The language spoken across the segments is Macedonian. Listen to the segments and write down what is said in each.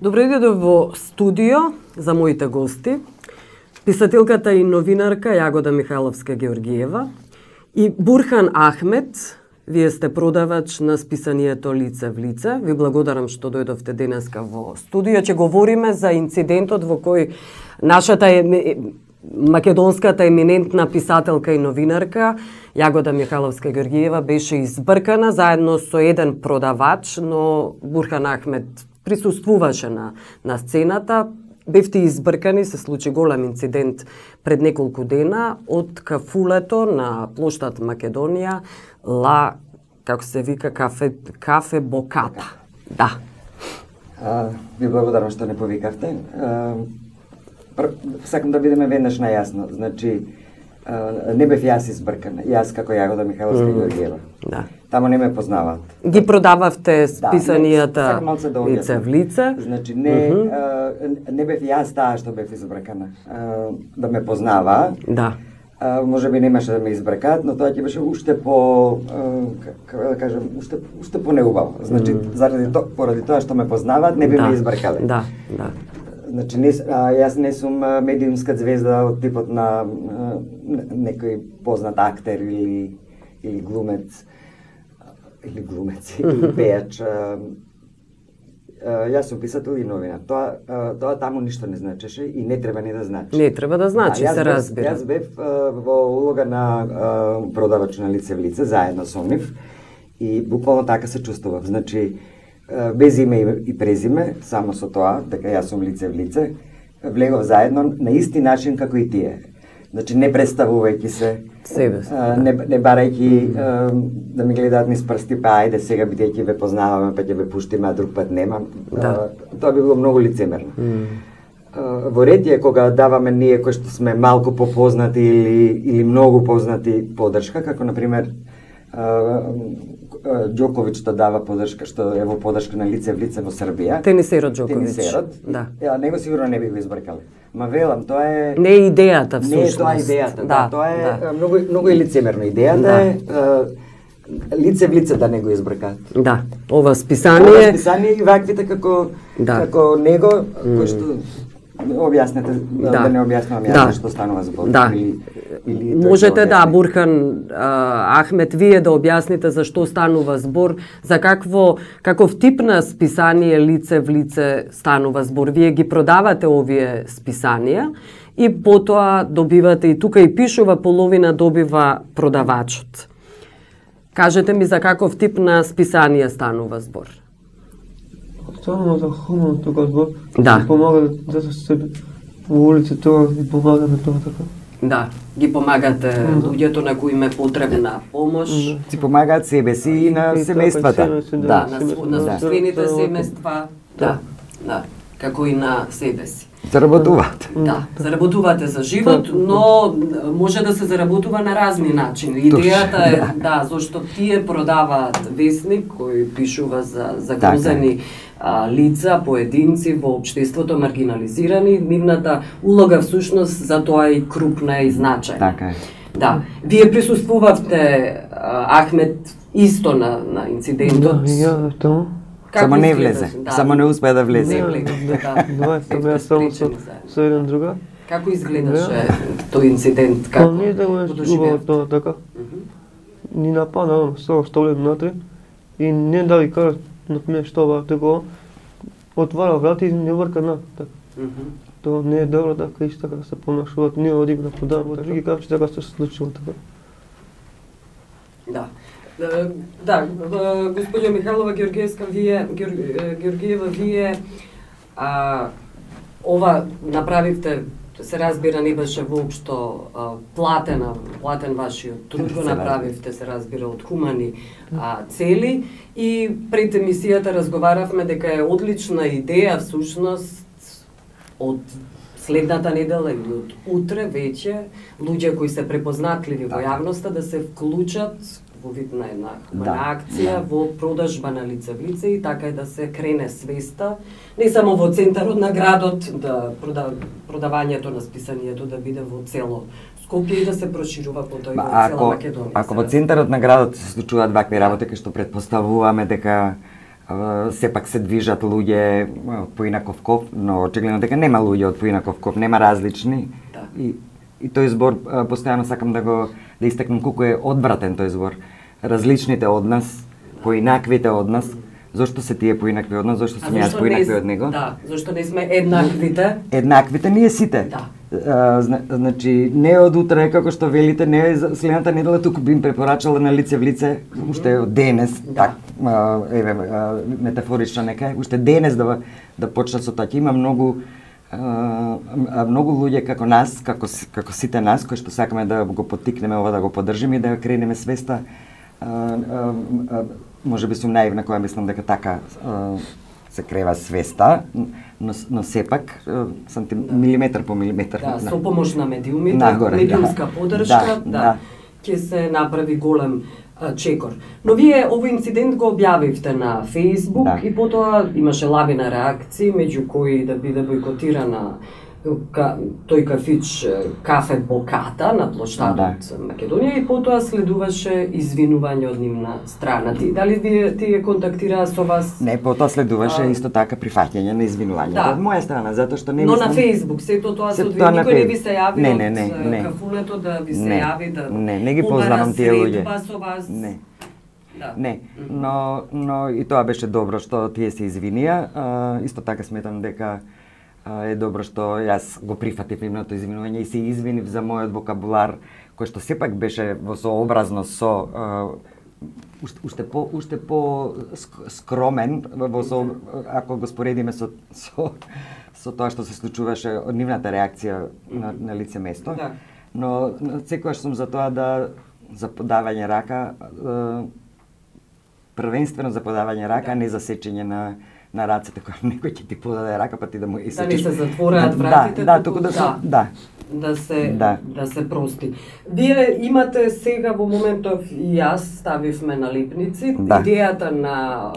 Добро дојде во студио за моите гости, писателката и новинарка Јагода Михајловска-Георгиева и Бурхан Ахмет. Вие сте продавач на списанието Лице в лице. Ви благодарам што дојдовте денеска во студио. Ќе говориме за инцидентот во кој нашата македонската еминентна писателка и новинарка Јагода Михајловска-Георгиева беше избркана заедно со еден продавач, но Бурхан Ахмет присуствуваше на сцената. Бевте избркани, се случи голем инцидент пред неколку дена од кафулето на плоштад Македонија, како се вика, кафе Боката. Да. Ви благодарам што не повикавте. Сакам да бидеме веднаш најасно. Значи, не бев јас избркана. Јас како Јагода Михајловска-Георгиева. Да. Тамо не ме познаваат. Ги продававте списанијата Лице в лице? Значи, не бев јас таа што бев избркана. Да ме познава. Да. Може би немаше да ме избркаат, но тоа ќе беше уште по, како да кажем, уште по неубаво. Значи, поради тоа што ме познаваат, не би ме избркале. Да, да. Значи, јас не сум медиумска звезда од типот на некој познат актер или глумец, или пејач. Јас сум писател и новинар. Тоа таму ништо не значеше и не треба ни да значи. Не треба да значи, се разбира. Јас бев во улога на продавач на Лице в лице, заедно со нив, и буквално така се чувствував. Значи, без име и презиме, само со тоа, дека јас сум Лице в лице, влегов заедно на исти начин како и тие. Значи, не представувајќи се, не барајќи да ми гледаат низ прсти, па ајде сега бидејќи ве познаваме, па ќе ве пуштиме, а друг пат нема. Тоа би било многу лицемерно. Во ред е кога даваме ние кои што сме малку попознати или многу познати подршка, како например Џоковиќ што дава подршка, што е во подршка на Лице в лице во Србија. Тенисерот Џоковиќ. Тенисерот. Да. Него сигурно не би го избркале. Ма велам, тоа е... Не е идејата, всушност. Не е тоа идејата, да. Тоа е многу е лицемерно. Идејата е Лице в лице да не го избркаат. Да. Ова списание и ваквите како него, кој што објаснете, да не објаснувам јас што станува збор. Да. Можете Бурхан Ахмет, вие да објасните за што станува збор, за каков тип на списание Лице в лице станува збор. Вие ги продавате овие списанија и потоа добивате, и тука и пишува, половина добива продавачот. Кажете ми за каков тип на списание станува збор. Станува за хуман тука збор. Да. Помага да се во улица тоа и помагаме тоа така. Да, ги помагате луѓето на кои им е потребна помош. Си помагаат себе си и на семејствата. Да, на собствените семејства. Да, како и на себе си. Заработуваат. Да, заработувате за живот, но може да се заработува на разни начини. Идејата е, зашто тие продаваат весник кој пишува за загрозени лица, поединци во општеството маргинализирани, нивната улога всушност за тоа и крупна и значајна. Така е. Да, вие присуствувавте, Ахмет, исто на инцидентот. Да, ја тоа. Само не влезе, само не успеа да влезе. Не влезе, Тоа само со еден друга. Како изгледаше тој инцидент? Па не да го убаво тоа така. Ни нападна со што влез внатре и не да ви кажа например што такова. Отвара врати и не врка на така. Тоа не е добро така и така се понашуваат. Ние одиме да продаваме, така ги кажа че така се случува така. Да. Да, господино Михајлова Георгиева, вие ова направивте, се разбира, не беше воопшто платен вашиот труд, го направивте, се разбира, од хумани цели, и пред емисијата разговаравме дека е одлична идеја всушност од следната недела или од утре веќе луѓе кои се препознатливи во јавноста да се вклучат во вид на една хумана акција во продажба на Лице в лице и така да се крене свеста не само во центарот на градот, да продавањето на списанието да биде во цело Скопје и да се проширува по тој во цела Македонија. Ако во центарот на градот се случуваат вакви работи, кај што претпоставуваме дека сепак се движат луѓе од поинаков коп, но очигледно дека нема луѓе од поинаков коп, нема различни. Да. И тој збор постојано сакам да истакнам колку е одвратен тој збор. Различните од нас, поинаквите од нас. Зошто се тие поинакви од нас, зошто сум јас поинакви од него? Да, зошто не сме еднаквите? Еднаквите ние сите. Да. Значи, не од утре, како што велите, не следната недела, туку би им препорачала на лице в лице, уште од денес, да. Метафорично нека, уште денес да почнат со тоа. Има многу луѓе како нас, како сите нас, кои што сакаме да го поттикнеме ова, да го поддржиме и да кренеме свеста. Може би сум наивна која мислам дека така се крева свеста, но сепак милиметар по милиметар. Да, со помош на медиумите, нагоре, медиумска поддршка, ќе се направи голем чекор. Но вие овој инцидент го објавивте на Facebook и потоа имаше лавина реакции, меѓу кои да биде бойкотирана тој кафич Кафе Боката на плоштадот Македонија и потоа следуваше извинување од нивна страна. Дали тие контактираа со вас? Не, потоа следуваше исто така прифаќање на извинувањето од моја страна, затоа што не Но мислам... на Facebook, сето тоа се одвие, никој не ви се јави од кафулето да ви се јави да... Не ги познавам тие луѓе. Со вас? Не. Не, но и тоа беше добро што тие се извинија. Исто така сметам дека е добро што јас го прифатив нивното извинување и се извинив за мојот вокабулар, кој што сепак беше во сообразно со уште по скромен ако го споредиме со тоа што се случуваше од нивната реакција на лице место. Да. Но секогаш сум за тоа за подавање рака, првенствено за подавање рака, не за сечење на рацете, кога некој ќе ти подаде рака, па ти да му исечеш. Да не се затвораат вратите, да се прости. Вие имате сега во моментов, и јас ставивме на Липници, идејата на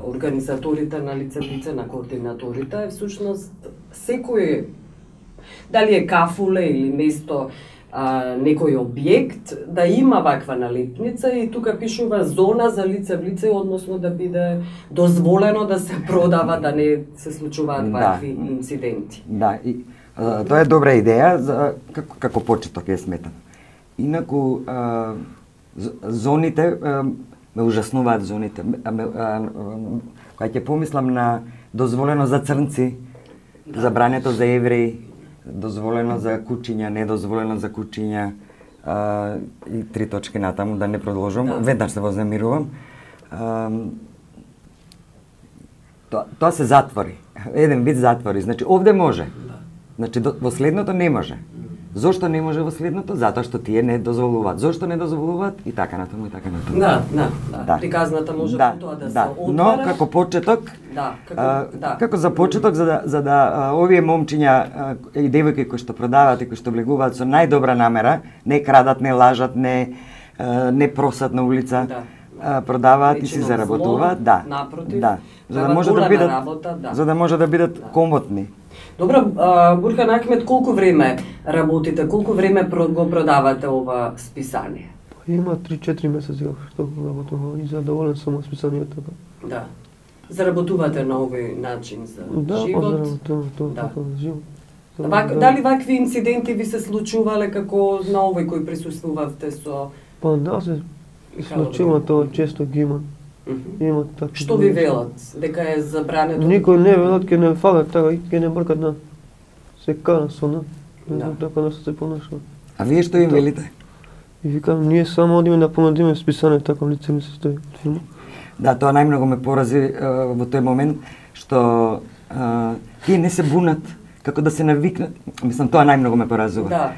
организаторите на лице, на координаторите е всушност секој, дали е кафуле или место, некој објект, да има ваква налепница и тука пишува зона за лице в лице, односно да биде дозволено да се продава, да не се случуваат вакви инциденти. Да, и тоа е добра идеја, како почеток ја сметам. Инаку, зоните, ме ужаснуваат зоните. Кога ќе помислам на дозволено за црнци, забрането за евреи, дозволено за кучиња, недозволено за кучиња и 3 точки натаму, да не продолжувам, веднаш се вознемирувам. Тоа се затвори, еден вид затвори, значи овде може, значи во следното не може. Зошто не може во следното? Затоа што тие не дозволуваат. Зошто не дозволуваат? И така натаму, и така натаму. Да. Приказната може тоа да се отвара. Но како почеток, како за почеток, за да овие момчиња и девојки кои што продаваат и кои што влегуваат со најдобра намера, не крадат, не лажат, не просат на улица, продаваат и си заработуваат, напротив, за да може да бидат комотни. Добро, Бурхан Ахмет, колку време работите, колку време го продавате ова списание? Има 3-4 месеци што го работувам и задоволен сум од списанието. Да. Заработувате на овој начин за живот? Да, живот. Дали вакви инциденти ви се случувале како на овој кој присуствувавте со... Па да, се случува тоа, често ги има. Што ви велат? Дека е забрането? Никој не велат, ке не фалат така и ке не бркат на се кара со на. Така да се понашува. А вие што им велите? И викам, ние само одиме да помадиме списане, така лице ми се стои од филма. Да, тоа најмногу ме порази во тој момент, што тие не се бунат, како да се навикнат, мислам, тоа најмногу ме поразува.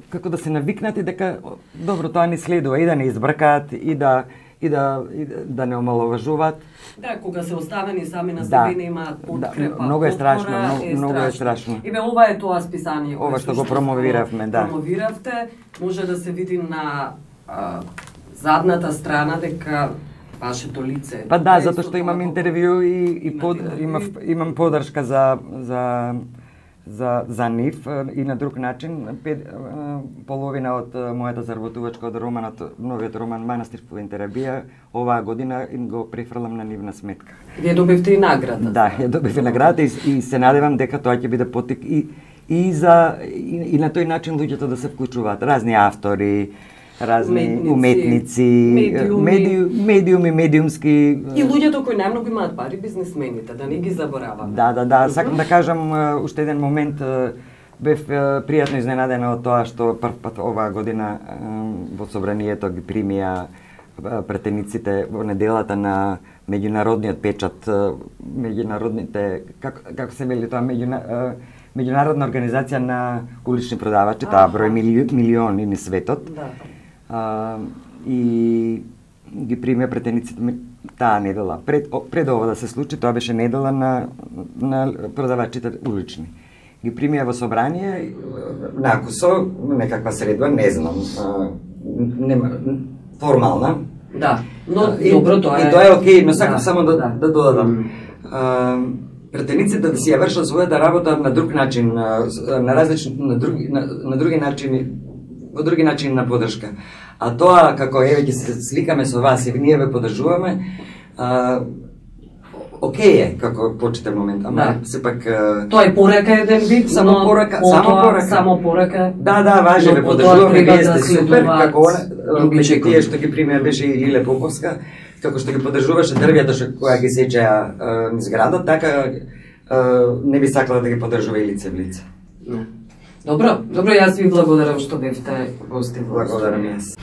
Како да се навикнат и дека, добро, тоа не следува, и да не избркаат, и да не омаловажуваат. Да, кога се оставени сами на себе не имаат подкрепа. Многу е страшно, многу е страшно. Еве ова е тоа списание. Ова што го промовиравме, да. Промовиравте, може да се види на задната страна дека вашето лице. Па да, затоа што имам интервју и имам поддршка за за нив и на друг начин. Половина од мојата заработувачка од романот, новиот роман Манастир во Интерабија, оваа година го префрлам на нивна сметка. Вие добивте и награда. Да, ја добив и награда и се надевам дека тоа ќе биде поттик и на тој начин луѓето да се вклучуваат, разни автори, разни уметници, медиуми, медиумски. И луѓето кои најмногу имаат пари, бизнисмените, да не ги забораваме. Да, сакам да кажам уште еден момент, бев пријатно изненадена од тоа што прв пат оваа година во собранието ги примија претениците во неделата на меѓународниот печат, меѓународните, како се вели тоа, меѓународна организација на улични продавачи, таа број милиони на светот. И ги примија претениците таа недела. Пред ова да се случи, тоа беше недела на продавачите улични. Ги примија во собрание, накусо, некаква средба, не знам, нема формална. Да, но добро тоа е. И тоа е окей, но сакам само да додадам. Претениците да си ја вршат својата работа на друг начин, на различни, на други начини, во други начини на подршка. А тоа, како еве ќе се сликаме со вас и ние ве поддржуваме, окей е, како почетен момент, ама сепак... Тоа е порека еден вид, само порека. Само порека. Да, важно ве поддржуваме, вие сте супер, како тие што ги примија беше и Лиле Поповска, како што ги поддржуваше дрвјата која ги сечеа низ градот, така не би сакала да ги поддржува и лице в лице. Добро, јас ви благодарам што бевте гости. Благодарам јас.